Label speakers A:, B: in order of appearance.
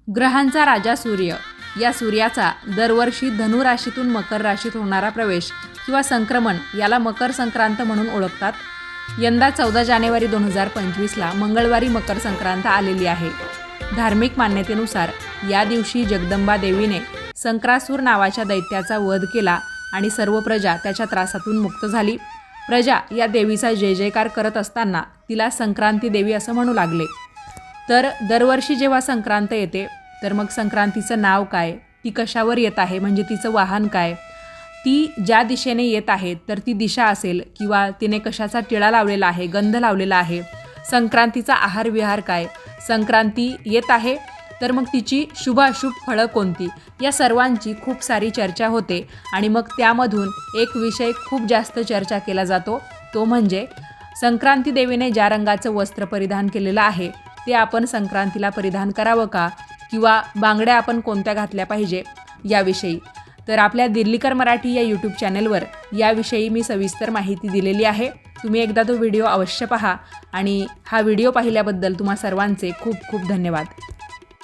A: ग्रहांचा राजा सूर्य, या सूर्याचा दरवर्षी धनु राशीतून मकर राशीत होणारा प्रवेश किंवा संक्रमण याला मकर संक्रांत म्हणून ओळखतात. यंदा 14 जानेवारी 2025ला मंगळवारी मकर संक्रांत आलेली आहे. धार्मिक मान्यतेनुसार या दिवशी जगदंबा देवीने संक्रासूर नावाच्या दैत्याचा वध केला आणि सर्व प्रजा त्याच्या त्रासातून मुक्त झाली. प्रजा या देवीचा जय जयकार करत असताना तिला संक्रांती देवी असं म्हणू लागले. तर दरवर्षी जेव्हा संक्रांत येते तर मग संक्रांतीचं नाव काय, ती कशावर येत आहे म्हणजे तिचं वाहन काय, ती ज्या दिशेने येत आहे तर ती दिशा असेल किंवा तिने कशाचा टिळा लावलेला आहे, गंध लावलेला आहे, संक्रांतीचा आहार विहार काय, संक्रांती येत आहे तर मग तिची शुभ अशुभ फळं कोणती, या सर्वांची खूप सारी चर्चा होते. आणि मग त्यामधून एक विषय खूप जास्त चर्चा केला जातो, तो म्हणजे संक्रांती देवीने ज्या रंगाचं वस्त्र परिधान केलेलं आहे ते आपण संक्रांतीला परिधान करावं का, किंवा बांगड्या आपण कोणत्या घातल्या पाहिजे याविषयी. तर आपल्या दिल्लीकर मराठी या यूट्यूब चॅनलवर याविषयी मी सविस्तर माहिती दिलेली आहे. तुम्ही एकदा तो व्हिडिओ अवश्य पहा आणि हा व्हिडिओ पाहिल्याबद्दल तुम्हा सर्वांचे खूप खूप धन्यवाद.